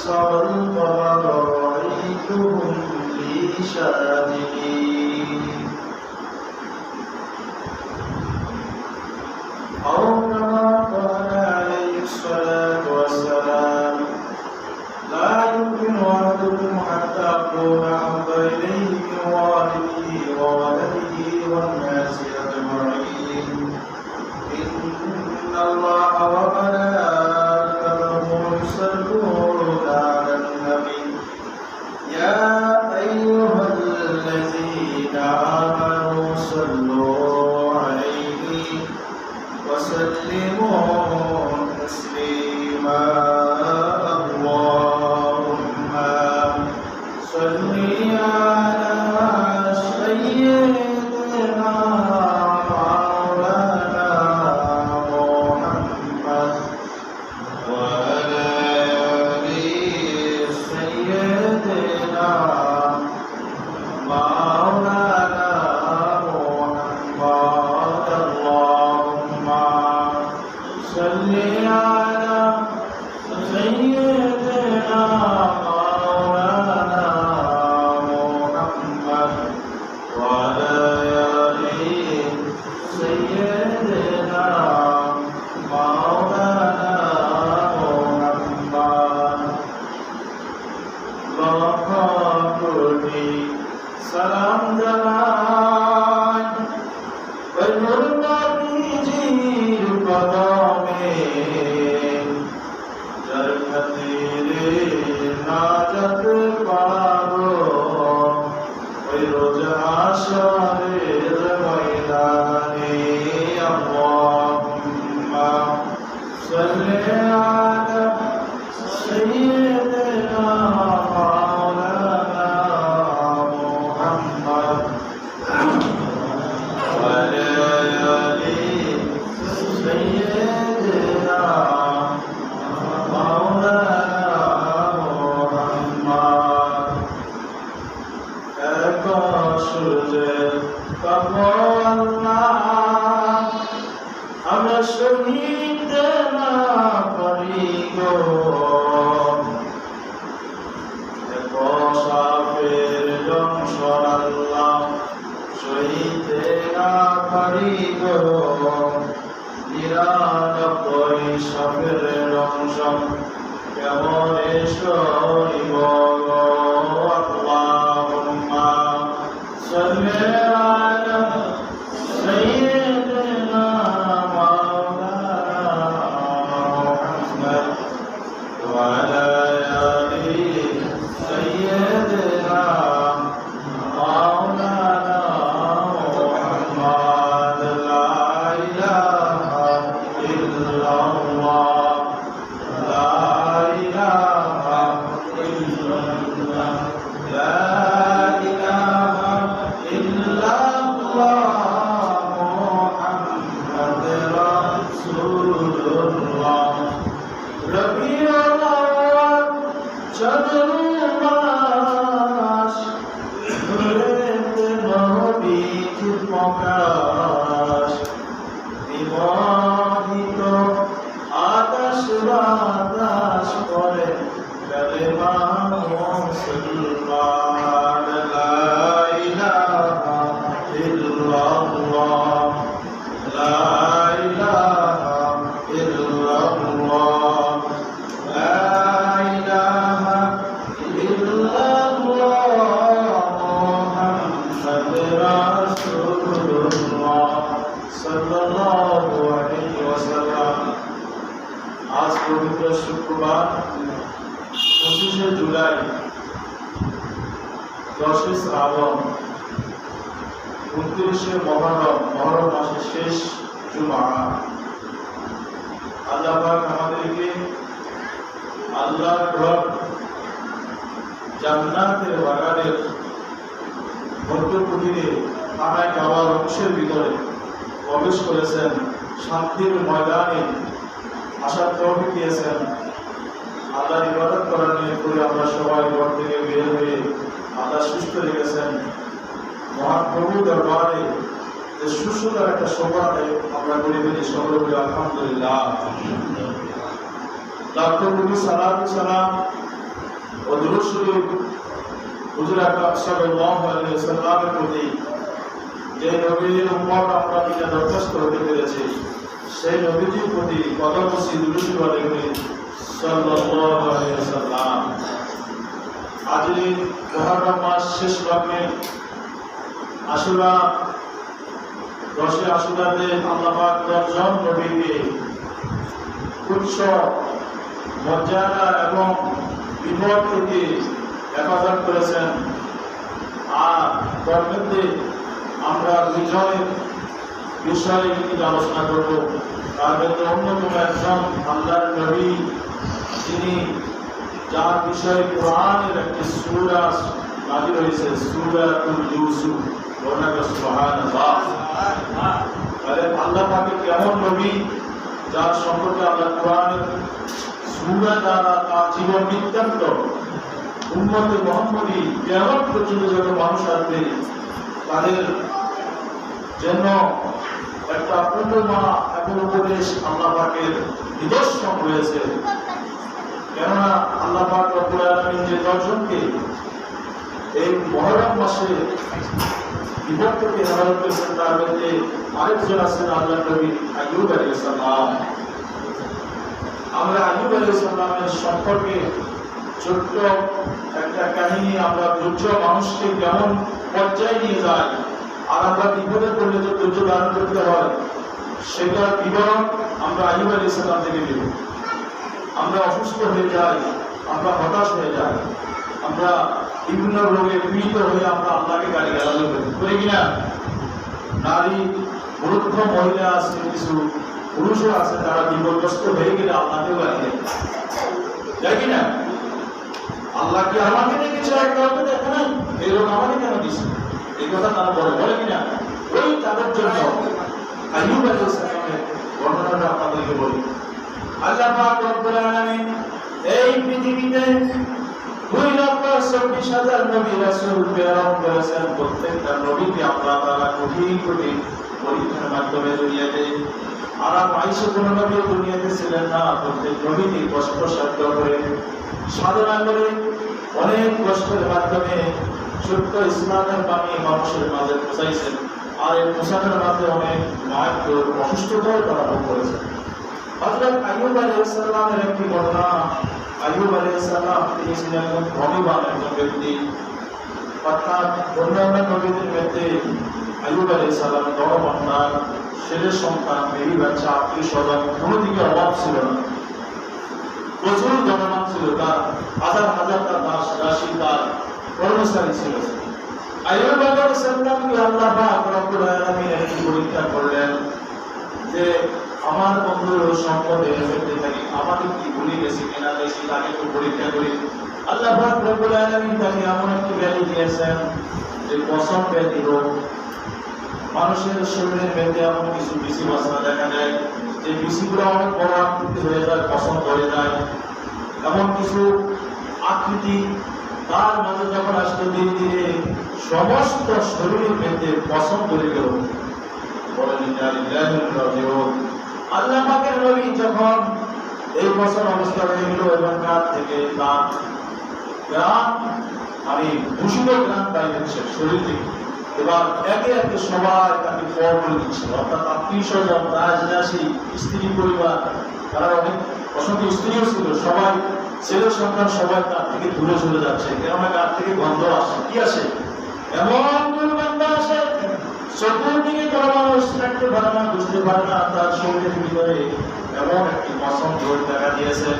والقمر رأيتهم لي ساجدين أو كما قال عليه الصلاة والسلام لا يؤمن أحدكم حتى أكون أحب إليه من والده وولده والناس أجمعين إن الله وملائكته يصلون على النبي يا أيها الذين آمنوا صلوا عليه وسلموا تسليما اللهم صل على سيدنا مولانا محمد وعلى آل سيدنا مولانا محمد اللهم صل على سيدنا مولانا محمد وعلى آل سيدنا مولانا محمد বরকতুল্লি সালাম জানাই বৈনুল নবীজির কদমে যার খাতিরে নাজাত পাবো ওই রোজ হাশরের ময়দানে আল্লাহুম্মা সাল্লি আলা সাইয়্যিদিনা মাওলানা মুহাম্মদ ওয়া আলা আলি সাইয়্যিদিনা মাওলানা মুহাম্মদ এক সূর্যের তাপনা আমরা শহীদ না করি গো এক সাফের জংশন আল্লাহ শহীদ না করি গো 99 সাফের জংশন কেমন সইব গো আল্লাহুম্মা সাল্লি আলা সাইয়্যিদিনা মাওলানা মুহাম্মদ ওয়া আলা আলি সাইয়্যিদিনা মাওলানা মুহাম্মদ লা ইলাহা ইল্লাল্লাহ লা ইলাহা ইল্লাল্লাহ লা ইলাহা ইল্লাল্লাহ মুহাম্মাদুর রাসূলুল্লাহ রবিউল আউয়াল চন্দ্র মাস ধরেতে নবীজির প্রকাশ বিবাহিত আকাশ বাতাস করে কালেমা মুসলমান লা ইলাহা ইল্লাল্লাহ লা ইলাহা ইল্লাল্লাহ লা ইলাহা ইল্লাল্লাহ মুহাম্মাদুর রাসূলুল্লাহ সাল্লাল্লাহু আলাইহি ওয়াসাল্লাম। আজ পবিত্র শুক্রবার 25শে জুলাই 10শে শ্রাবণ 29শে মহরম মাসের শেষ জুমা। আল্লাহ পাক আমাদেরকে আল্লাহর ঘর জান্নাতের বাগানের মধ্যকুটিরে খানায় খাওয়ার অংশের ভিতরে প্রবেশ করেছেন, শান্তির ময়দানে আসার তৌফিক দিয়েছেন। আল্লাহর ইবাদত করার নিয়ত করে আমরা সবাই ঘর থেকে বের হয়ে আল্লাহ সুস্থ রেখেছেন। মহাপ্রভু দরবারে যে সুস্থতার একটা শোভাতে আমরা করি ফেলি, সকলে বলি আলহামদুলিল্লাহ। লাখো কোটি সালাত সালাম ও দুরূদ শরীফ হুজুর আকরাম সাল্লাল্লাহু আলাইহি ওয়াসাল্লামের প্রতি যে নবীর উম্মত আমরা কিনা দরখাস্ত হতে পেরেছি, সেই নবীজির প্রতি কত বেশি দুরূদ শরীফ আলাইহি সাল্লাল্লাহু আলাইহি ওয়াসাল্লাম। আজ মুহররম মাস শেষ লগ্নে আশুরা 10 আশুরাতে আল্লাহ পাক 10 জন নবীকে উচ্চ মর্যাদা এবং বিপদ থেকে হেফাজত করেছেন। আর তার মধ্যে আমরা দুজনের বিষয়ে কিছু আলোচনা করব। তার মধ্যে অন্যতম একজন আল্লাহর নবী, যিনি যার বিষয়ে কোরআনের একটি সূরা নাযিল হয়েছে, সূরাতুল ইউসুফ। সুবহানাল্লাহ। আল্লাহ পাকের কেমন নবী যার সম্পর্কে আল্লাহ কোরআনের সূরা দ্বারা তার জীবন বৃত্তান্ত উম্মতে মুহাম্মদী কিয়ামত পর্যন্ত যত মানুষ আসবে তাদের জন্য একটা উপমা এবং উপদেশ আল্লাহ পাকের নিদর্শন রয়েছে। কেননা আল্লাহ পাক রব্বুল আলামিন যে 10 জনকে এই মুহররম মাসে বিপদ থেকে হেফাজত করেছেন, তার মধ্যে আরেকজন আছেন আল্লাহর নবী আইয়ুব আলাইহিস সালাম। আমরা আইয়ুব আলাইহিস সালামের সম্পর্কে ছোট্ট একটা কাহিনী, আমরা ধৈর্য মানুষকে কেমন পর্যায়ে নিয়ে যায় আর আমরা বিপদে পড়লে যে ধৈর্য ধারণ করতে হয় সেটার বিবরণ আমরা আইয়ুব আলাইহিস সালাম থেকে দেব। আমরা অসুস্থ হয়ে যাই, আমরা হতাশ হয়ে যাই, আমরা বিভিন্ন রোগে পীড়িত হয়ে আমরা আল্লাহকে গালিগালাজ করি কিনা। নারী, বৃদ্ধ, মহিলা আছে, কিছু পুরুষও আছে, তারা বিপদগ্রস্ত হয়ে গেলে আল্লাহকেও গালি দেয়, তাই কিনা? আল্লাহ কি আমাকে দেখেছে, কাউকে দেখে নাই, এই লোক আমাকে কেন দিচ্ছে, এই কথা তারা বলে কিনা? ওই তাদের জন্য আইয়ুব আলাইহিস সালামের বর্ণনাটা আপনাদেরকে বলি। আল্লাহ পাক রব্বুল আলামিন এই পৃথিবীতে 2,24,000 নবী রাসূল প্রেরণ করেছেন। প্রত্যেকটা নবীকে আল্লাহ তাআলা কঠিন পরীক্ষার মাধ্যমে দুনিয়াতে আরাম আয়েশা কোনো নবী দুনিয়াতে ছিলেন না। প্রত্যেক নবীকে কষ্ট সাধ্য করে সাধনা করে অনেক কষ্টের মাধ্যমে ছোট্ট ইসলামের বাণী মানুষের মাঝে পৌঁছাইছেন। আর এই পৌঁছানোর মাঝে অনেক মারাত্মক অসুস্থতাও তারা ভোগ করেছেন। হযরত আইয়ুব আলাইহিস সালামের একটি ঘটনা। আইয়ুব আলাইহিস সালাম তিনি ছিলেন ধনীবান একজন ব্যক্তি, অর্থাৎ অন্যান্য নবীদের মধ্যে আইয়ুব আলাইহিস সালাম ধনবান, তার ছেলে সন্তান, মেয়ে বাচ্চা, আত্মীয় স্বজন কোনো দিকে অভাব ছিল না, প্রচুর ধনবান ছিল, তার হাজার হাজার তার দাস দাসী, তার কর্মচারী ছিল। আইয়ুব আলাইহিস সালামকে আল্লাহ পাক রব্বুল আলামিন একটি পরীক্ষা করলেন যে আমার বন্ধুর সম্পদে ফেলতে থাকি, আমাকে কি ভুলে গেছি কিনা দেখি, তাকে একটু পরীক্ষা করি। আল্লাহ পাক রব্বুল আলামিন তাকে এমন একটি ব্যাধি দিয়েছেন যে পশম ব্যাধি রোগ। মানুষের শরীরের মধ্যে এমন কিছু বিসি বাসনা দেখা যায় যে বিসিগুলো অনেক বড় আকৃতি হয়ে যায়, পশম ধরে যায়। এমন কিছু আকৃতি তার মাঝে যখন আসতে ধীরে ধীরে সমস্ত শরীরের মধ্যে পশম ধরে গেল। আল্লাহ পাকের নবী যখন এই বছর অবস্থা হয়ে গেল এবং কাঁধ থেকে তার গ্রাম দূষিত গ্রাম বাইরে হচ্ছে শরীর থেকে, এবার একে একে সবাই তাকে ফল করে দিচ্ছে, অর্থাৎ আত্মীয় স্বজন, রাজরাশি, স্ত্রী পরিবার, তারা অনেক অসংখ্য স্ত্রীও ছিল, সবাই ছেলে সন্তান সবাই তার থেকে দূরে চলে যাচ্ছে। কেননা তার থেকে গন্ধ আসে, কি আসে, এমন দুর্গন্ধ আসে চতুর্দিকে কোনো মানুষ থাকতে পারে না, বুঝতে পারে না তার শরীরের ভিতরে এমন একটি মৌসুম জোর দেখা দিয়েছে।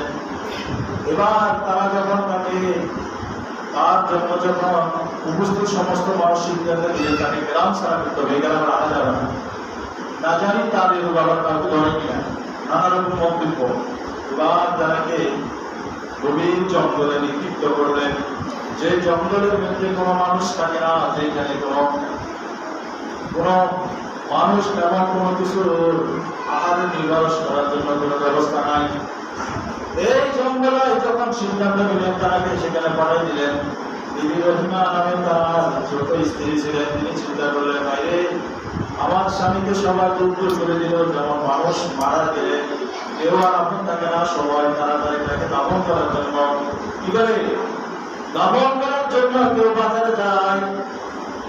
এবার তারা যখন তাকে তার জন্য যখন উপস্থিত সমস্ত মানুষ সিদ্ধান্ত দিয়ে তাকে গ্রাম ছাড়া করতে হবে, এই গ্রামে আনা যাবে না জানি তাদের বাবার কাউকে ধরে কিনা, নানা রকম মন্তব্য। এবার তাকে গভীর জঙ্গলে নিক্ষিপ্ত করলেন, যে জঙ্গলের মধ্যে কোনো মানুষ থাকে না, যেখানে কোনো মানুষ তেমন কোনো কিছু আহারের নিবারণ করার জন্য কোনো ব্যবস্থা নাই। এই জঙ্গলে যখন সিদ্ধান্ত নিলেন তাকে সেখানে পাঠিয়ে দিলেন। বিবি রহিমা নামে তার ছোট স্ত্রী ছিলেন, তিনি চিন্তা করলেন বাইরে আমার স্বামীকে সবাই দূর করে দিল, যেমন মানুষ মারা গেলে কেউ আর আপন থাকে না, সবাই তাড়াতাড়ি তাকে দাফন করার জন্য কি করে দাফন করার জন্য কেউ বাজারে যায়,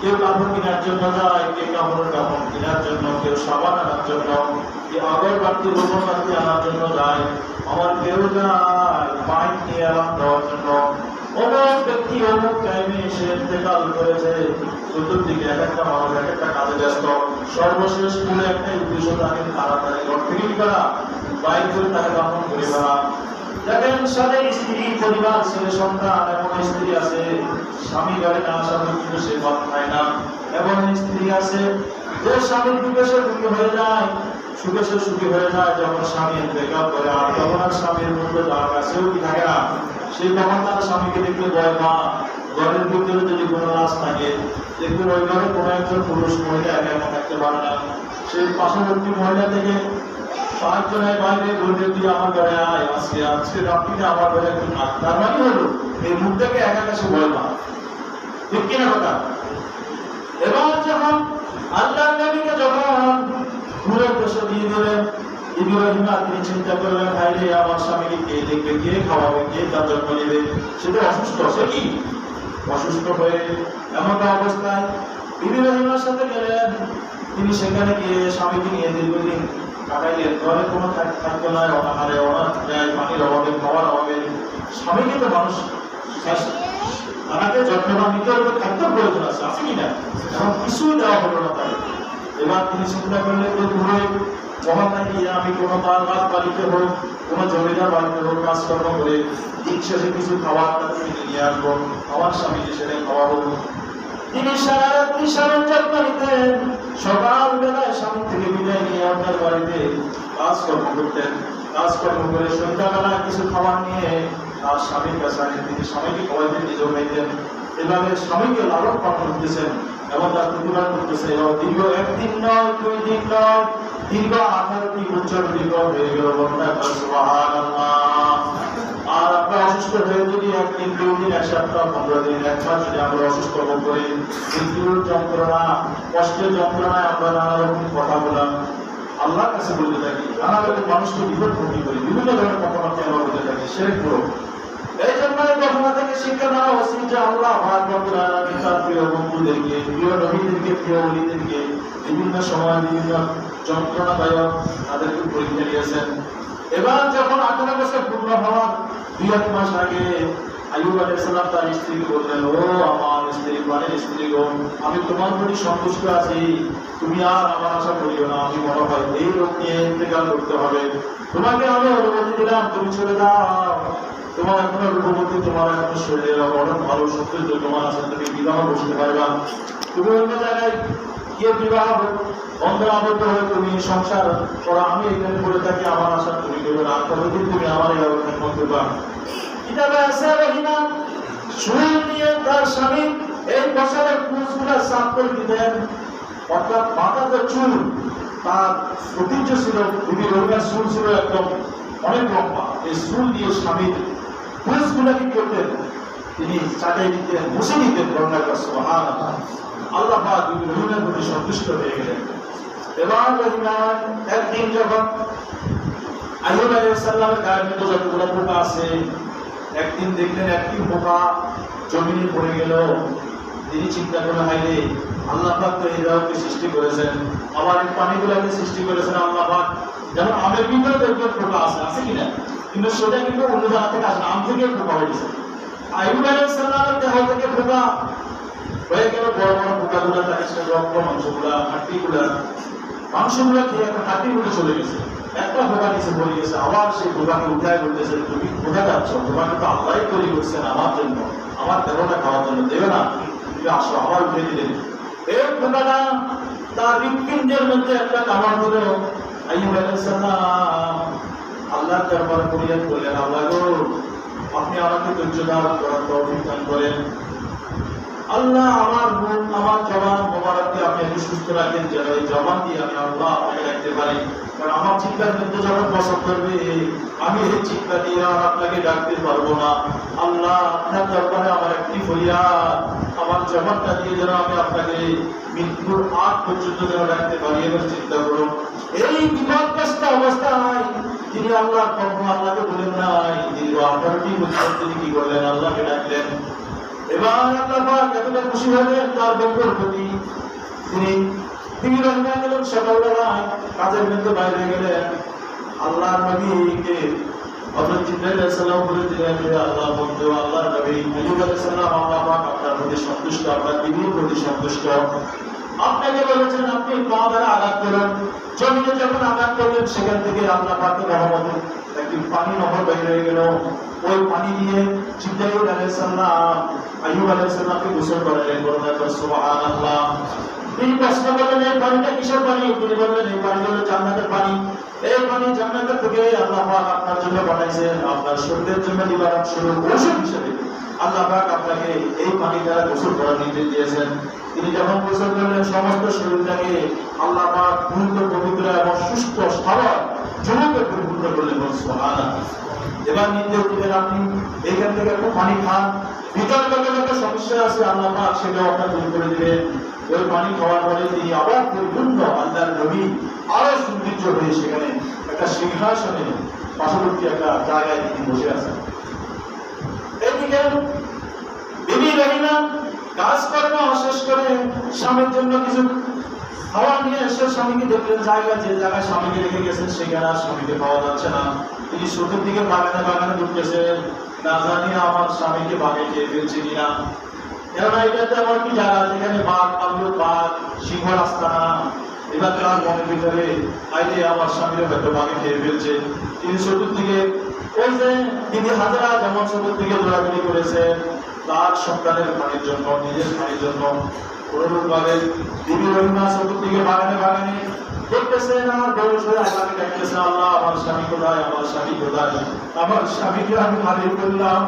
কেউ কাপড় কেনার জন্য যায়, কেউ কাপড় কেনার জন্য, কেউ সাবান আনার জন্য, কেউ আগরবাতি মোমবাতি আনার জন্য যায়, আমার কেউ যায় মাইক নিয়ে আরাম দেওয়ার জন্য। অনেক ব্যক্তি অনেক টাইমে এসে ইন্তেকাল করেছে, চতুর্দিকে এক একটা মানুষ এক একটা কাজে ব্যস্ত, সর্বশেষ পুরো একটাই উদ্দেশ্য তাকে তাড়াতাড়ি ঘর থেকে কি করা, বাইক করে তাকে দাফন করে ফেলা। দেখেন স্বামীর স্ত্রী পরিবার ছেলে সন্তান, এমন স্ত্রী আছে স্বামী ঘরে না আসা পর্যন্ত সে ভাত খায় না, এমন স্ত্রী আছে যে স্বামীর দুঃখে সে দুঃখী হয়ে যায়, সুখে সে সুখী হয়ে যায় যখন স্বামী ইন্তেকাল করে, আর তখন আর স্বামীর মধ্যে যার কাছেও কি থাকে না, সে তখন তার স্বামীকে দেখলে ভয় পা। ঘরের ভিতরে যদি কোনো রাজ থাকে, দেখবেন ওই ঘরে কোনো একজন পুরুষ মহিলা একা একা থাকতে পারে না, সে পার্শ্ববর্তী মহিলা থেকে পাঁচজনের বাইরে বলতে তুই আমার ঘরে আয়, আজকে আজকে রাত্রিতে আমার ঘরে একটু থাক। তার মানে হলো এই মুখটাকে একা কাছে ভয় পা, ঠিক কিনা কথা? এবার যখন আল্লাহর নবীকে যখন ঘুরে বসে দিয়ে দিলেন, ইব্রাহিম তিনি চিন্তা করলেন, হায় রে আমার স্বামীকে কে দেখবে, কে খাওয়াবে, কে তার যত্ন নেবে? সেটা অসুস্থ, সে কি অসুস্থ হয়ে এমনটা অবস্থায় ইব্রাহিমের সাথে গেলেন। তিনি সেখানে গিয়ে স্বামীকে নিয়ে দীর্ঘদিন কাটাইলেন। ঘরে কোনো খাদ্য নাই, অনাহারে, পানির অভাবে, খাওয়ার অভাবে। স্বামীকে তো মানুষ তাকে যত্নবান নিতে হলে খাদ্য প্রয়োজন আছে, আছে কিনা? এখন কিছুই দেওয়া হলো না তাকে। এবার তিনি চিন্তা করলেন যে ঘুরে মহল্লায় গিয়ে আমি কোনো তার বাড়িতে হোক, কোনো জমিদার বাড়িতে হোক কাজকর্ম করে দিন শেষে কিছু খাবার তাকে কিনে নিয়ে আসবো, আমার স্বামীকে সেটা খাওয়াবো। তিনি সারা রাত্রি স্বামীর যত্ন নিতেন, সকালবেলায় স্বামী থেকে বিদায় নিয়ে আপনার বাড়িতে কাজকর্ম করতেন, কাজকর্ম করে সন্ধ্যাবেলায় কিছু খাবার নিয়ে তার স্বামীর কাছে আনেন, তিনি স্বামীকে খাওয়াইতেন, নিজেও খাইতেন। এভাবে স্বামীকে লালন পালন করতেছেন এবং তার প্রতিবাদ করতেছে। এবং দীর্ঘ একদিন নয়, 2 দিন নয়, দীর্ঘ 18টি বছর দীর্ঘ হয়ে গেল। সুবহানাল্লাহ। আর আমরা অসুস্থ হয়ে যদি একদিন, 2 দিন, 1 সপ্তাহ, 15 দিন, 1 মাস যদি আমরা অসুস্থ বোধ করি, মৃত্যুর যন্ত্রণা, কষ্টের যন্ত্রণায় আমরা নানা রকম কথা বলা আল্লাহর কাছে বলতে থাকি, নানা রকম মানুষকে বিপদমুখী করি, বিভিন্ন ধরনের কথাবার্তা আমরা বলতে থাকি, শিরক করো। এই জন্য এই ঘটনা থেকে শিক্ষা নেওয়া উচিত যে আল্লাহ রব্বুল আলামিন তার প্রিয় বন্ধুদেরকে, প্রিয় নবীদেরকে, প্রিয় ওলিদেরকে বিভিন্ন সময় বিভিন্ন যন্ত্রণাদায়ক তাদেরকে পরীক্ষা দিয়েছেন। এবার যখন 18 বছর পূর্ণ হওয়ার 2-1 মাস আগে আইয়ুব আলাইহিস সালাম তার স্ত্রীকে বললেন, ও আমার স্ত্রী, প্রাণের স্ত্রী গো, আমি তোমার প্রতি সন্তুষ্ট আছি, তুমি আর আমার আশা করিও না, আমি মনে হয় এই রোগ নিয়ে ইন্তেকাল করতে হবে, তোমাকে আমি অনুমতি দিলাম, তুমি চলে যাও। তোমার এখনো রূপবতী, তোমার এখনো শরীরের অনেক ভালো সৌন্দর্য তোমার আছে, তুমি বিবাহ বসতে পারবা, তুমি অন্য জায়গায় গিয়ে বিবাহ আবদ্ধ হয়ে তুমি সংসার করা, আমি এখানে করে থাকি, আমার আশা তুমি করবে না, ততদিন তুমি আমার এই অবস্থান করতে পারো। কিতাবে আছে রহিমা চুল নিয়ে তার স্বামী এই বছরের পুরুষগুলা সাফ করে দিতেন, অর্থাৎ মাথাতে চুল, তার ঐতিহ্য ছিল, তিনি রহিমার চুল ছিল একদম অনেক লম্বা, এই চুল দিয়ে স্বামীর পুরুষগুলা কি করতেন, তিনি চাটাই দিতেন, মুছে দিতেন। সুবহানাল্লাহ। আল্লাহ পাক রহিমের প্রতি সন্তুষ্ট হয়ে গেলেন। এবার রহিমান একদিন যখন আইয়ুব আলাইহিস সালামের গায়ের মধ্যে যতগুলো পোকা আছে, একদিন দেখলেন একটি পোকা জমিনে পড়ে গেল। তিনি চিন্তা করে, হাইরে আল্লাহ পাক তো এই জগৎকে সৃষ্টি করেছেন, আবার এই পানিগুলোকে সৃষ্টি করেছেন আল্লাহ পাক, যেমন আমের ভিতরে দেখবেন পোকা আছে, আছে কিনা? কিন্তু সেটা কিন্তু অন্য জায়গা থেকে আসে, আম থেকে পোকা হয়েছে। আইয়ুব আলাইহিস সালামের দেহ থেকে পোকা হয়ে গেল, বড় বড় পোকাগুলো, তাকে রক্ত মাংসগুলা, মাংসগুলা খেয়ে একটা হাড্ডিগুলো চলে গেছে, একটা পোকা নিচে পড়ে গেছে। আবার সেই পোকাকে উঠায় বলতেছে, তুমি কোথায় যাচ্ছ? তোমাকে তো আল্লাহই তৈরি করছেন আমার জন্য, আমার দেহটা খাওয়ার জন্য, দেবে না, তুমি আসো। আবার উঠে দিলেন। এই পোকাটা তার হৃৎপিণ্ডের মধ্যে একটা কামড় দিল। আইয়ুব আলাইহিস সালাম আল্লাহর দরবারে ফরিয়াদ করলেন, আল্লাহ গো, আপনি আমাকে ধৈর্য ধারণ করার তৌফিক দান করেন। আল্লাহ আমার মুখ, আমার জবান মোবারককে আপনি একটু সুস্থ রাখেন, যেন এই জবান দিয়ে আমি আল্লাহ আপনাকে রাখতে পারি। কারণ আমার চিৎকার মধ্যে যখন বসত করবে, আমি এই চিৎকার দিয়ে আর আপনাকে ডাকতে পারবো না। আল্লাহ আপনার দরবারে আমার একটি ফরিয়াদ, আমার জবানটা দিয়ে যেন আমি আপনাকে মৃত্যুর আগ পর্যন্ত যেন ডাকতে পারি। এবার চিন্তা করুন, এই বিপদগ্রস্ত অবস্থায় তিনি আল্লাহকে বলেন নাই, দীর্ঘ 18টি বছর তিনি কি করলেন, আল্লাহকে ডাকলেন। এবার আল্লাহ পাক এতটা খুশি হলেন তার বন্ধুর প্রতি, তিনি রহমান গেলেন সকালবেলায় কাজের মধ্যে বাইরে গেলেন। আল্লাহ নবীকে হযরত জিবরাইল আলাইহিস সালাম বলে দিলেন, হে আল্লাহ বন্ধু, আল্লাহর নবী আইয়ুব আলাইহিস সালাম আল্লাহ পাক আপনার প্রতি সন্তুষ্ট, আপনার বিবির প্রতি সন্তুষ্ট। আপনাকে বলেছেন আপনি পা দ্বারা আঘাত করুন। জমিনে যখন আঘাত করলেন সেখান থেকে আল্লাহ পাকের রহমতে একটি পানি নহর বের হয়ে গেল। ওই পানি দিয়ে জিবরাইল আলাইহিস সালাম আইয়ুব আলাইহিস সালামকে গোসল করালেন। বলুন একবার সুবহানাল্লাহ। তিনি প্রশ্ন করলেন, এই পানিটা কিসের পানি? তিনি বললেন, এই পানি হলো জান্নাতের পানি। এই পানি জান্নাতের থেকে আল্লাহ পাক আপনার জন্য বানাইছেন, আপনার শরীরের জন্য নিবারক স্বরূপ ঔষধ হিসেবে আল্লাহ পাক আপনাকে এই পানি দ্বারা গোসল করার নির্দেশ দিয়েছেন। তিনি যখন গোসল করলেন সমস্ত শরীরটাকে আল্লাহ পাক পূর্ণ পবিত্র এবং সুস্থ সবল যুবকে পরিপূর্ণ করলেন। সুবহানাল্লাহ। এবার নির্দেশ দিলেন, আপনি এইখান থেকে একটু পানি খান, ভিতরগত যত সমস্যা আছে আল্লাহ পাক সেটাও আপনার দূর করে দিবেন। ওই পানি খাওয়ার পরে তিনি আবার পরিপূর্ণ আল্লাহর নবী আরো সৌন্দর্য হয়ে সেখানে একটা সিংহাসনে পার্শ্ববর্তী একটা জায়গায় তিনি বসে আছেন। এদিকে বিবি রহিমা কাজকর্ম শেষ করে স্বামীর জন্য কিছু খাওয়া নিয়ে এসে স্বামীকে দেখলেন, যে জায়গায় স্বামীকে রেখে গেছেন সেখানে আর স্বামীকে পাওয়া যাচ্ছে না। তিনি চতুর্দিকে বাগানে বাগানে ঢুকতেছেন, না জানি আমার স্বামীকে বাঘে খেয়ে ফেলছে কিনা। কেননা এটাতে আমার কি জায়গা যেখানে বাঘ, কামড়, বাঘ, সিংহ রাস্তা না। এবার তার মনের ভিতরে আইলে আমার স্বামীরা হয়তো বাঘে খেয়ে ফেলছে। তিনি চতুর্দিকে ওই যে দিদি হাজারা যেমন চতুর্দিকে দৌড়াদৌড়ি করেছেন তার সন্তানের পানির জন্য, নিজের পানির জন্য, অনুরূপভাবে বিবি রহিমা চতুর্দিকে বাগানে বাগানে দেখতেছেন আর দৌড় হয়ে আল্লাহকে ডাকতেছেন, আল্লাহ আমার স্বামী কোথায়, আমার স্বামী কোথায়, আমার স্বামীকে আমি হারিয়ে ফেললাম।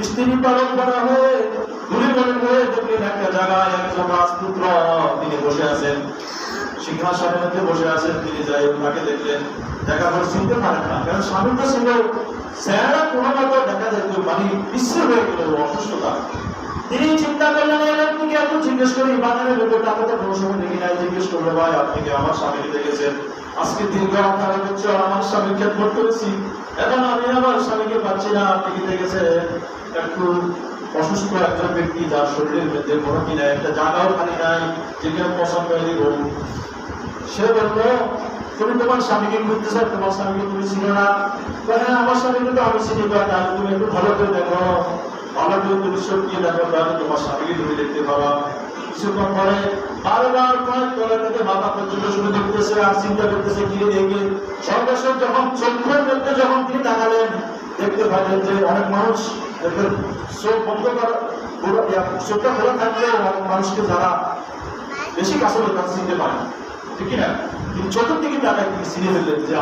স্ত্রী পালন করা হয়ে দূরে বলে হয়ে দেখলেন একটা জায়গায় একজন রাজপুত্র তিনি বসে আছেন, সিংহাসনের মধ্যে বসে আছেন। তিনি যাই তাকে দেখলেন, দেখার পর চিনতে পারেন না, কারণ স্বামী তো ছিল চেহারা কোনো মতো দেখা যেত মানে বিশ্রী হয়ে গেল অসুস্থতা। তিনি চিন্তা করলেন, আপনি এত জিজ্ঞেস করি বাগানের ভেতরটা তো কোনো সময় দেখি নাই। জিজ্ঞেস করলো, ভাই আপনি কি আমার স্বামীকে দেখেছেন? আজকে দীর্ঘ 18 বছর আমার স্বামীর খেদমত করেছি, এখন আমি আমার স্বামীকে পাচ্ছি না, আপনি কি দেখেছেন? একটু অসুস্থ একজন ব্যক্তি যার শরীরের মধ্যে কোনো কি নাই, একটা জায়গাও খালি নাই যেখানে পছন্দ করে দিব। সে বললো, তুমি তোমার স্বামীকে খুঁজতে চাও, তোমার স্বামীকে তুমি চিনো না? হ্যাঁ আমার স্বামীকে তো আমি চিনি, তাহলে তুমি একটু ভালো করে দেখো, ভালো করে তুমি চোখ দিয়ে দেখো, তাহলে তোমার স্বামীকে তুমি দেখতে পাবা। কিছুক্ষণ পরে বারবার কয়েক তলা থেকে মাথা পর্যন্ত শুনে দেখতেছে আর চিন্তা করতেছে, গিয়ে দেখে সর্বশেষ যখন চক্ষুর মধ্যে যখন তিনি তাকালেন দেখতে পাইলেন যে অনেক মানুষ চোখ বন্ধ করা, চোখটা খোলা থাকলেও অনেক মানুষকে যারা বেশি কাছে তারা চিনতে পারে, ঠিক না? তিনি চতুর্দিকে তাকায় তিনি চিনে ফেললেন যে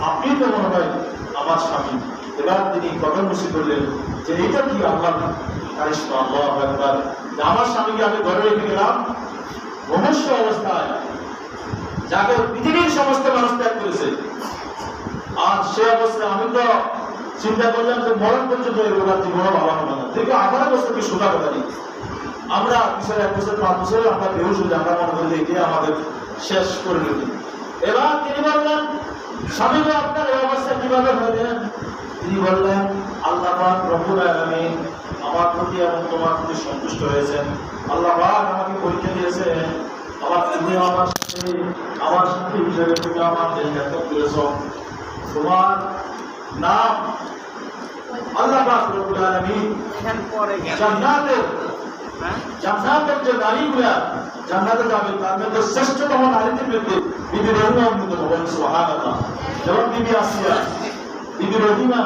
আপনি তো মনে হয় আমার স্বামী। এবার তিনি কদম বসে করলেন যে এইটা কি আল্লাহ কারিশমা, আল্লাহু আকবার, যে আমার স্বামীকে আমি ঘরে রেখে গেলাম মনুষ্য অবস্থায়, যাকে পৃথিবীর সমস্ত মানুষ ত্যাগ করেছে, আর সে অবস্থায় আমি তো চিন্তা করলাম যে মরণ পর্যন্ত এই রোগার জীবন ভালো হবে না। দেখো 18 বছর কি সোজা কথা নেই, আমরা পিছনে 1 বছর 5 বছরে আমরা বেহুশ হয়ে আমরা মনে করি এটি আমাদের শেষ করে দিল। এবার তিনি বললেন, স্বামী আপনার এই অবস্থা কিভাবে হলেন? তিনি বললেন, আল্লাহ পাক রব্বুল আলামিন আমার প্রতি এবং তোমার প্রতি সন্তুষ্ট হয়েছেন। আল্লাহ পাক আমাকে পরীক্ষা দিয়েছেন, তুমি আমার সাথে হিসেবে তুমি আমার দেশকে করেছ। তোমার নাম আল্লাহ পাক রব্বুল আলামিন জান্নাতের যে নারীগুলা জান্নাতে যাবে তার মধ্যে শ্রেষ্ঠতম নারীদের মধ্যে বিবি রহিমা অন্যতম। সুবহানাল্লাহ। যেমন বিবি আসিয়া, বিবি রহিমা,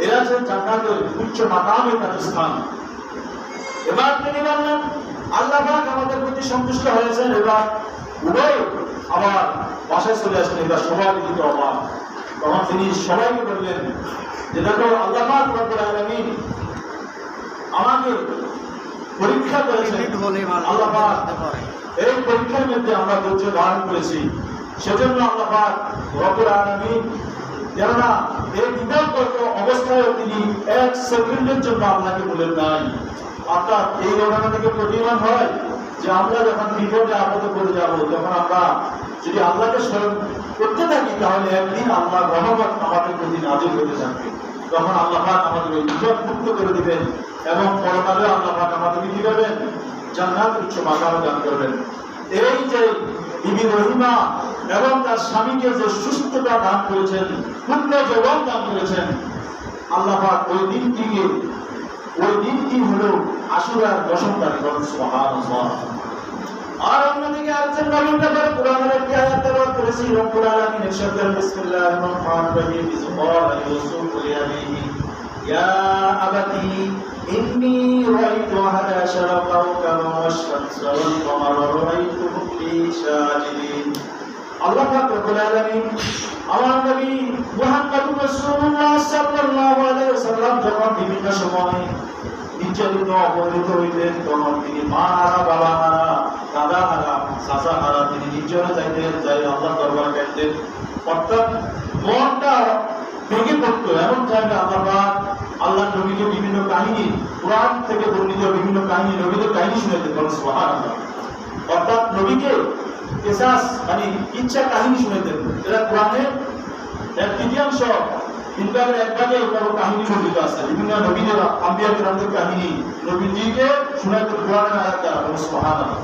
এরা যে জান্নাতের উচ্চ মাকামে তাদের স্থান। এবার তিনি বললেন, আল্লাহ পাক আমাদের প্রতি সন্তুষ্ট হয়েছেন। এবার উভয় আবার বাসায় চলে আসলেন। এবার সবাই দিত অবাক। তখন তিনি সবাইকে বললেন যে দেখো আল্লাহ পাক রব্বুল আলামিন আমাকে পরীক্ষা করেছেন। আল্লাহ পাক এই পরীক্ষার মধ্যে আমরা ধৈর্য ধারণ করেছি, সেজন্য আল্লাহ পাক রব্বুল আলামিন কেননা এই বিপদগত অবস্থায় তিনি 1 সেকেন্ডের জন্য আল্লাহকে বলেন নাই। অর্থাৎ এই ঘটনা থেকে প্রতীয়মান হয় যে আমরা যখন বিপদে আপদে পড়ে যাব, তখন আমরা যদি আল্লাহকে স্মরণ করতে থাকি তাহলে একদিন আল্লাহর রহমত আমাদের প্রতি নাযিল হতে থাকবে। তখন আল্লাহ পাক আমাদের বিপদ মুক্ত করে দিবেন। এবং পরকালে আল্লাহ পাক আমাদেরকে কি করবেন? জান্নাত উচ্চ মাকাম দান করবেন। এই যে বিবি রহিমা এবং তার স্বামীকে যে সুস্থতা দান করেছেন, পূর্ণ জীবন দান করেছেন, আল্লাহ পাক ওই দিনটি হলো আশুরার 10ম তারিখ। সুবহানাল্লাহ। আর অন্যদিকে আরেকজন নবীর ব্যাপারে কোরআনের একটি আয়াত তেলাওয়াত করেছি। রব্বুল আলামিন ইরশাদ করেন, বিসমিল্লাহির রহমানির রহিম, ইয ক্বালা ইউসুফ লিআবিহি ইয়া আবাতি ইন্নী রাআইতু আহাদা আশারা কাওকাবান ওয়াশ-শামসা ওয়াল-কামারা রাআইতুহুম লি সাজিদিন। আল্লাহ পাক রব্বুল আলামিন আমার নবী মুহাম্মদুর রাসূলুল্লাহ সাল্লাল্লাহু আলাইহি ওয়াসাল্লাম যখন বিভিন্ন সময় নির্যাতিত অবহেলিত হইতেন, তখন তিনি মা হারা, বাবা হারা, দাদা হারা, চাচা হারা, তিনি নির্জনে যাইতেন, যাই আল্লাহ দরবারে গাইতেন। অর্থাৎ মনটা ভেঙে পড়তো। এমন জায়গায় আল্লাহ নবীকে বিভিন্ন কাহিনী, কোরআন থেকে বর্ণিত বিভিন্ন কাহিনী, নবীদের কাহিনী শুনাইতেন। সুবহানাল্লাহ। অর্থাৎ নবীকে কিসাস মানে ইচ্ছা কাহিনী শুনাইতেন। এরা কোরআনের 1/3 তিনভাগের 1 ভাগে বড় কাহিনী বর্ণিত আছে। বিভিন্ন নবীদের, আম্বিয়া কিরামদের কাহিনী নবীজিকে শোনাইতেন কোরআনের আয়াত দ্বারা। সুবহানাল্লাহ।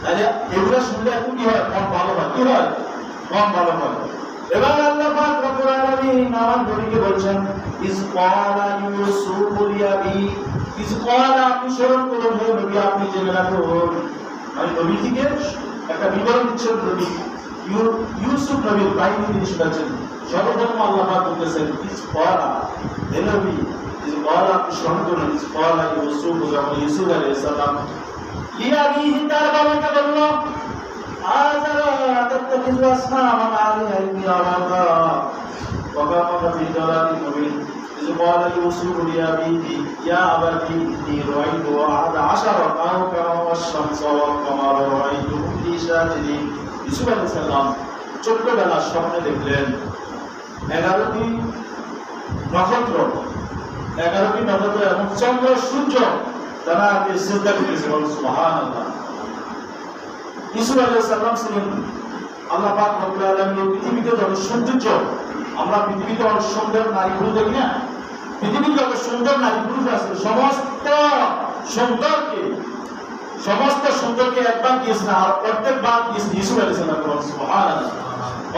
তাহলে এগুলো শুনলে এখন কি হয়? মন ভালো হয়। কি হয়? মন ভালো হয়। এবার আল্লাহ পাক রব্বুল আলামিন আমার নবীকে বলছেন, ইয ক্বালা ইউসুফ লিআবি, ইয ক্বালা, আপনি স্মরণ করুন হে নবী, আপনি জেনে রাখুন। আমি নবীজিকে একটা বিবরণ দিচ্ছেন। নবী ইউসুফ নবীর কাহিনী তিনি শোনাচ্ছেন। সর্বপ্রথম আল্লাহ পাক বলতেছেন, ইয ক্বালা, হে নবী, ইয ক্বালা, আপনি স্মরণ করুন, ইয ক্বালা ইউসুফ, যখন ইউসুফ আলাইহিস সালাম লিআবিহি, তার বাবাকে বলল, আযারা তাত্তাখিযু আসনামান আলিহা ইন্নী আরাকা ওয়া কানা ফি দালালিন মুবিন। ইয ক্বালা ইউসুফ লিআবিহি ইয়া আবাতি ইন্নী রাআইতু আহাদা আশারা কাওকাবান ওয়াশ-শামসা ওয়াল-কামারা রাআইতুহুম লি সাজিদিন। ইউসুফ আলাইহিস সালাম ছোটবেলার স্বপ্নে দেখলেন 11টি নক্ষত্র, 11টি নক্ষত্র এবং চন্দ্র সূর্য তারা সিজদা করতেছে। সুবহানাল্লাহ। ইউসুফ আলাইহিস সালাম ছিলেন, আল্লাহ পাক রব্বুল আলামিন পৃথিবীতে যত সৌন্দর্য, আমরা পৃথিবীতে অনেক সুন্দর নারী পুরুষ দেখি না? পৃথিবীতে যত সুন্দর নারী পুরুষ আছে, সমস্ত সুন্দরকে একবার দিয়েছেন, আর প্রত্যেকবার দিয়েছেন ইউসুফ আলাইহিস সালাম। সুবহানাল্লাহ।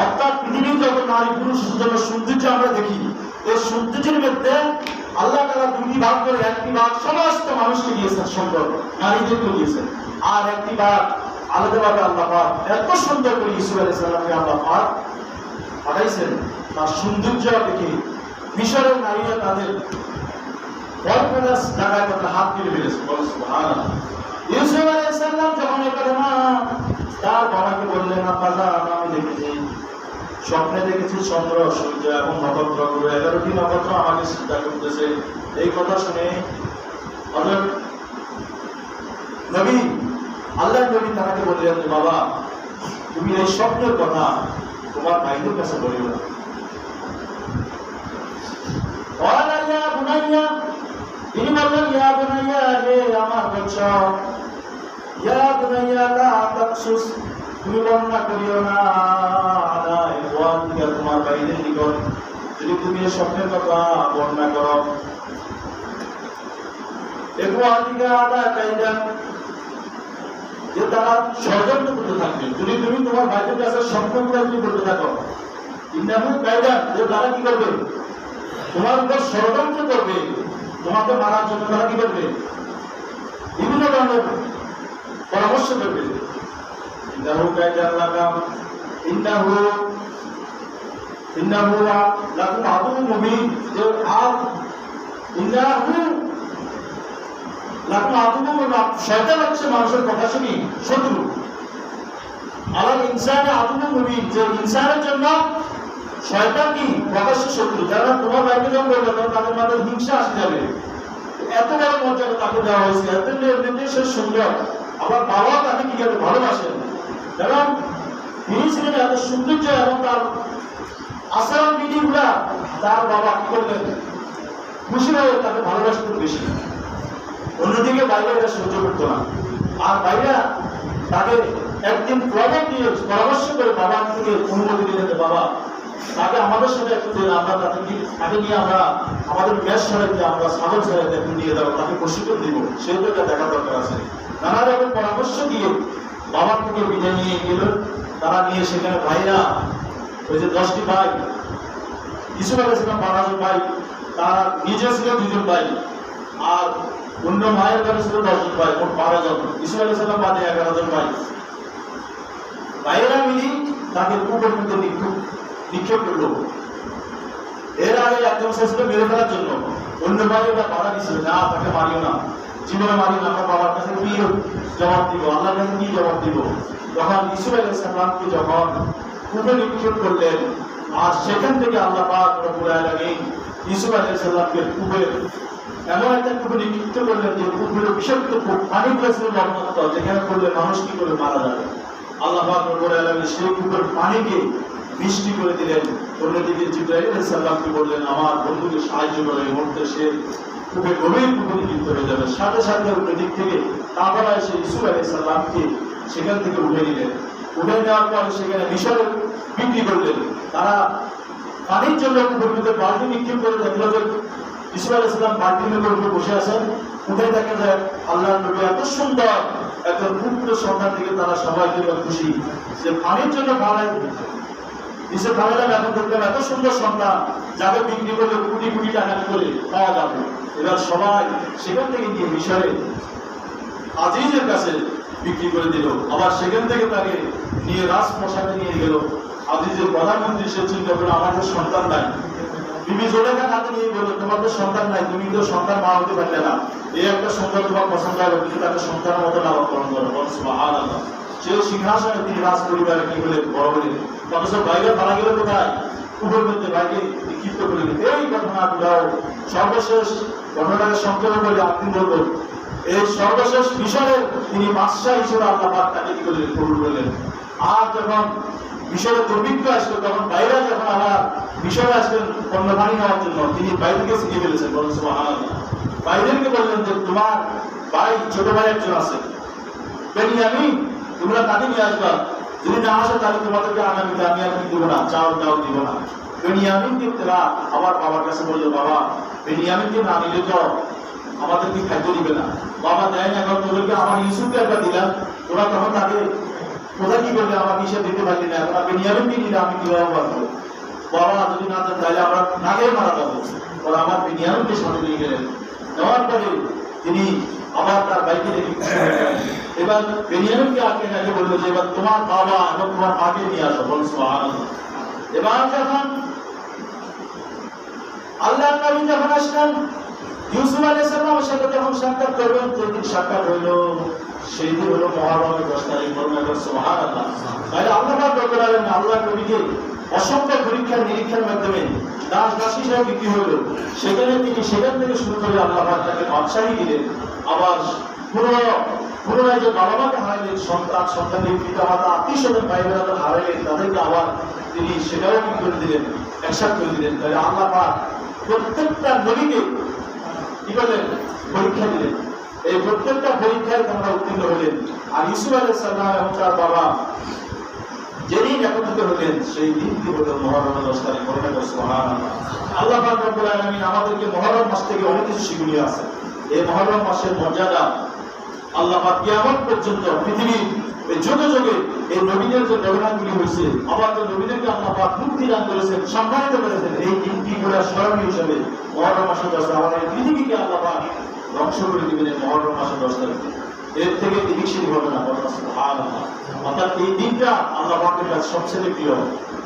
অর্থাৎ পৃথিবীর যত নারী পুরুষ যত সৌন্দর্য আমরা দেখি, এই সৌন্দর্যের মধ্যে আল্লাহ তাআলা 2টি ভাগ করে, একটি ভাগ সমস্ত মানুষকে দিয়েছেন, সুন্দর নারীদেরকে দিয়েছেন, আর একটি ভাগ আলাদাভাবে আল্লাহ পাক এত সুন্দর করে ইউসুফ আলাইহিস সালামকে আল্লাহ পাক পাঠাইছেন। তার সৌন্দর্য দেখে মিশরের নারীরা তাদের বরফেরাস জায়গায় তাদের হাত তুলে ফেলেছে। সুবহানাল্লাহ। ইউসুফ আলাইহিস সালাম যখন এই ঘটনা তার বাবাকে বললেন, আব্বা আমি দেখেছি, স্বপ্নে দেখেছি চন্দ্র সূর্য এবং নক্ষত্রগুলো, 11টি নক্ষত্র আমাকে চিন্তা করতেছে। এই কথা শুনে হযরত নবী, আল্লাহর নবী তাকে বললেন, বাবা তুমি এই স্বপ্নের কথা তোমার ভাইদের কাছে বলিও না। তিনি বললেন, ইয়া বুনাইয়া, হে আমার বাচ্চা, ইয়া বুনাইয়া লা তাকসুস, তুমি বর্ণনা করিও না তোমার ভাইদের নিকট, যদি তুমি এই স্বপ্নের কথা বর্ণনা করো। যে তারা ষড়যন্ত্র করতে থাকবে, যদি তুমি তোমার ভাইদের কাছে স্বপ্নগুলো যদি করতে থাকো, ইন্নাহু কায়দান, যে তারা কি করবে? তোমার উপর ষড়যন্ত্র করবে, তোমাকে মারার জন্য তারা কি করবে? বিভিন্ন ধরনের পরামর্শ করবে। ইন্নাহু কায়দান লাকাম ইন্নাহু লাকুম আদুউম মুবিন, যে আর ইন্নাহু লাকুম আদুউম মুবিন, শয়তান হচ্ছে মানুষের কথা শুনি শত্রু। আলাল ইনসানি আদুউম মুবিন, যে ইনসানের জন্য শয়তান কি প্রকাশ্য শত্রু। যারা তোমার ভাইকে যখন বলবে তখন তাদের মধ্যে হিংসা আসে যাবে। এত বড় মর্যাদা তাকে দেওয়া হয়েছে, এত সে সুন্দর, আবার বাবা তাকে কি করে ভালোবাসেন, কারণ তিনি ছিলেন এত সৌন্দর্য এবং তার আচরণ বিধিগুলা তার বাবা কি করলেন? খুশি হয়ে তাকে ভালোবাসতেন বেশি। অন্যদিকে বাইরে এটা সহ্য করতো না। আর বাইরে তাকে একদিন প্রবল দিয়ে পরামর্শ করে বাবা থেকে অনুমতি দিলেন, বাবা তাকে আমাদের সাথে একটু দেন, আমরা তাকে নিয়ে আমরা আমাদের ম্যাচ সরাইতে, আমরা সাগর সরাইতে একটু নিয়ে যাবো, তাকে প্রশিক্ষণ দিব, সেটা এটা দেখা দরকার আছে। নানা রকম পরামর্শ দিয়ে বাবার থেকে বিদায় নিয়ে গেল। তারা নিয়ে সেখানে ভাইরা, ওই যে 10টি ভাই, ইসুফ আলাইহিস সালাম 12 জন ভাই, তার নিজে ছিল 2 জন ভাই, আর অন্য মায়ের ঘরে ছিল 10 জন ভাই, মোট 12 জন। ইসুফ আলাইহিস সালাম বাদে 11 জন ভাই। ভাইয়েরা মিলি তাকে কূপের মধ্যে নিক্ষেপ করলো। এর আগে একজন শেষকে মেরে ফেলার জন্য অন্য ভাই ওরা বাধা দিছিল, না তাকে মারিও না, জীবনে মারিও না, আমরা বাবার কাছে কি জবাব দিব, আল্লাহর কাছে কি জবাব দিব। তখন ইসুফ আলাইহিস সালামকে যখন কূপে নিক্ষেপ করলেন, আর সেখান থেকে আল্লাহ পাক রব্বুল আলামিন ইসুফ আলাইহিস সালামকে কূপে এমন একটা কূপে নিক্ষিপ্ত করলেন যে কূপের বিষাক্ত পানি ছিল লবণাক্ত, যেখানে করলে মানুষ কি করে মারা যাবে। আল্লাহ পাক রব্বুল আলামিন সেই কূপের পানিকে মিষ্টি করে দিলেন। অন্যদিকে জিবরাইল আলাইহিস সালামকে বললেন, আমার বন্ধুকে সাহায্য করে, এই মুহূর্তে সে কূপে গভীর কূপে নিক্ষিপ্ত হয়ে যাবে। সাথে সাথে অন্য দিক থেকে তারপরে এসে ইসুফ আলাইহিস সালামকে সেখান থেকে উঠে নিলেন। উঠে নেওয়ার পরে সেখানে মিশরে বিক্রি করলেন। তারা পানির জন্য কূপের মধ্যে বালতি নিক্ষেপ করে দেখলো যে ইসুফ আলাইহিস সালাম বালতির উপরে বসে আছেন। উঠে দেখা যায় আল্লাহর নবী এত সুন্দর একজন পুত্র সন্তান থেকে তারা সবাই খুশি যে পানির জন্য ভাড়ায় নিচে ভাড়ালাম, এখন দেখলাম এত সুন্দর সন্তান যাকে বিক্রি করলে কোটি কোটি টাকা করে পাওয়া যাবে। এবার সবাই সেখান থেকে গিয়ে মিশরে আজিজের কাছে বিক্রি করে দিল। আবার সেখান থেকে তাকে নিয়ে রাজপ্রাসাদে নিয়ে গেল। আজিজের প্রধানমন্ত্রী সে চিন্তা করে, আমাদের সন্তান নাই। বিবি জুলেখার হাতে নিয়ে বলল, তোমার তো সন্তান নাই, তুমি তো সন্তান মা হতে পারলে না, এই একটা সন্তান তোমার পছন্দ হবে, কিন্তু তাকে সন্তানের মতো নামকরণ করো। সুবহানাল্লাহ। সেই সিংহাসনে তিনি রাজ পরিবারে কি হলেন, বড় হলেন। অথচ বাইরে মারা গেল কোথায়? কূপের মধ্যে বাইরে নিক্ষিপ্ত করে দিলেন। এই ঘটনাগুলো সর্বশেষ ঘটনাকে সংক্ষেপ করে আপনি বলবেন, এই সর্বশেষ মিশরের তিনি বাদশাহ হিসেবে আল্লাহ পাক তাকে কি করলেন, কবুল করলেন। আর যখন মিশরের দুর্ভিক্ষ আসলো, তখন বাইরে যখন আবার মিশরে আসলেন অন্য পানি নেওয়ার জন্য, তিনি বাইরেকে শিখে ফেলেছেন। বলেন সুবহানাল্লাহ। বাইরেকে বললেন যে তোমার ভাই, ছোট ভাই একজন আছে বেনিয়ামিন, তোমরা তাকে নিয়ে আসবা, যদি না আসে তাহলে তোমাদেরকে আগামীতে আমি আর কি দেবো না, চাও দিব না। বেনিয়ামিনকে তারা আবার বাবার কাছে বললো, বাবা বেনিয়ামিনকে না নিলে তো আমাদেরকে খাদ্য দিবে না। বাবা দেয় না, এখন তোদেরকে আমার ইউসুফকে একবার দিলাম, তোরা তখন তাকে কোথায় কি করলে আমার হিসেবে দিতে পারলি না, এখন বেনিয়ামিনকে নিলে আমি কিভাবে পারবো। বাবা যদি না দেন তাহলে আমরা নাগে মারা যাবো। ওরা আমার বেনিয়ামিনকে সাথে নিয়ে গেলেন। নেওয়ার পরে তিনি আবার তার বাইকে দেখি, এবার বেনিয়ামিনকে আটকে নাকি বললো যে এবার তোমার বাবা এবং তোমার মাকে নিয়ে আসো। বলুন সুবহানাল্লাহ। এবার যখন আল্লাহ নবী যখন আসলেন, ইউসুফ আলাইহিস সালামের সাথে যখন সাক্ষাৎ করবেন, যেদিন সাক্ষাৎ হইল সেই দিন হলো মুহররমের 10 তারিখ। সুবহানাল্লাহ। তাহলে আল্লাহ পাক রব্বুল আলামিন আল্লাহ নবীকে অসংখ্য পরীক্ষার নিরীক্ষার মাধ্যমে দাস দাসী হিসেবে বিক্রি হইল। সেখানে তিনি সেখান থেকে শুরু করে আল্লাহ পাক তাকে বাদশাহী দিলেন। আবার পুনরায় যে বাবা মাকে হারাইলেন, সন্তানের পিতা মাতা আত্মীয় স্বজন ভাই বোনেরা হারাইলেন, তাদেরকে আবার তিনি সেটাও কি করে দিলেন, একসাথ করে দিলেন। তাহলে আল্লাহ পাক প্রত্যেকটা নবীকে কি করলেন, পরীক্ষা দিলেন। এই প্রত্যেকটা পরীক্ষায় তোমরা উত্তীর্ণ হলেন। আর ইউসুফ আলাইহিস সালাম এবং তার বাবা যেদিন একত্রিত হলেন, সেই দিনটি হলো মুহররমের 10 তারিখ। সুবহানাল্লাহ। আল্লাহ পাক রব্বুল আলামিন আমাদেরকে মুহররম মাস থেকে অনেক কিছু শিখিয়ে আছে। এই মুহররম মাসের মর্যাদা আল্লাহ পাক কিয়ামত পর্যন্ত পৃথিবীর এই যুগে যুগে এই নবীদের যে ঘটনাগুলি হয়েছে, আবার যে নবীদেরকে আল্লাহ পাক মুক্তি দান করেছেন, সম্মানিত করেছেন, এই দিনটি করে স্মরণীয় হিসেবে মুহররম মাসের 10 তারিখ আমাদের পৃথিবীকে আল্লাহ পাক ধ্বংস করে দিবেন এই মুহররম মাসের 10 তারিখে। এর থেকে নিরিক্ষ হবে না। সুবহানাল্লাহ। অর্থাৎ এই দিনটা আল্লাহ পাকের কাছে সবচেয়ে প্রিয়।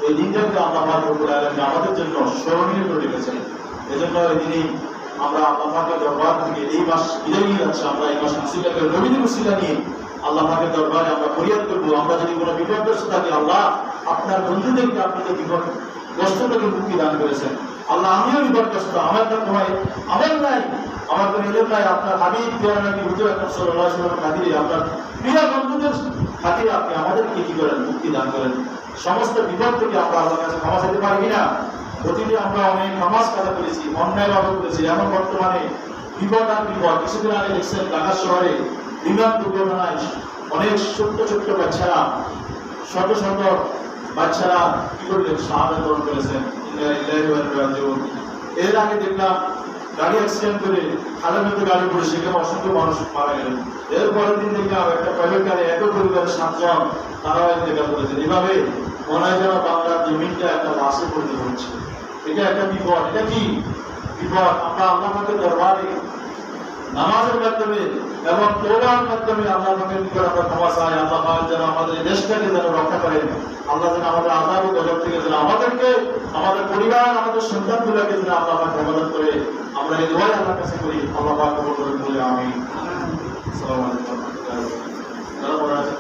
এই দিনটাকে আল্লাহ পাক রব্বুল আলামিন আমাদের জন্য স্মরণীয় করে রেখেছেন। এজন্য এই দিনেই আমরা আল্লাহ পাকের দরবার থেকে এই মাস বিদায় নিয়ে যাচ্ছি। আমরা এই মাস মুসিলাকে নবীদের মুসিলা নিয়ে আল্লাহ পাকের দরবারে আমরা ফরিয়াদ করবো। আমরা যদি কোনো বিপদগ্রস্ত থাকি, আল্লাহ আপনার বন্ধুদেরকে আপনি যে বিপদগ্রস্ত থেকে মুক্তি দান করেছেন। আল্লাহ আমিও বিপদগ্রস্ত, আমার তো তোমায় আমার নাই, আমার কোনো এলেম নাই, আপনার হাবিব নাকি হুজুর আকরাম সাল্লাল্লাহু আলাইহি ওয়াসাল্লাম খাতিরে, আপনার প্রিয় বন্ধুদের খাতিরে আপনি আমাদেরকে কি করেন, মুক্তি দান করেন। সমস্ত বিপদ থেকে আমরা আল্লাহর কাছে ক্ষমা চাইতে পারি না। অতীতে আমরা অনেক নামাজ কাজা করেছি, অন্যায়ভাবে করেছি। এখন বর্তমানে বিপদ আর বিপদ। কিছুদিন আগে দেখছেন ঢাকা শহরে বিমান দুর্ঘটনায় অনেক ছোট্ট ছোট্ট বাচ্চারা শত শত বাচ্চারা কি করলেন, শাহাদাত বরণ করেছেন। এর আগে দেখলাম গাড়ি অ্যাক্সিডেন্ট করে খালের মধ্যে গাড়ি পড়ে সেখানে অসংখ্য মানুষ মারা গেলেন। এর পরের দিন দেখলাম একটা প্রাইভেট গাড়ি একই পরিবারের 7 জন তারাও ইন্তেকাল করেছেন। এভাবে মনে হয় যেন বাংলার জমিনটা একটা লাশে পরিণত হচ্ছে। এটা একটা বিপদ। এটা কি বিপদ? আমরা আল্লাহ পাকের দরবারে নামাজের মাধ্যমে এবং তওবার মাধ্যমে আল্লাহ পাকের নিকট আমরা ক্ষমা চাই। আল্লাহ পাক যেন আমাদের এই দেশটাকে যেন রক্ষা করেন। আল্লাহ যেন আমাদের আযাব ও গজব থেকে যেন আমাদেরকে, আমাদের পরিবার, আমাদের সন্তানগুলোকে যেন আল্লাহ পাক হেফাজত করে। আমরা এই দোয়াই আল্লাহর কাছে করি। আল্লাহ পাক কবুল করুন বলে আমিন। আসসালামু আলাইকুম। যারা বড় আছে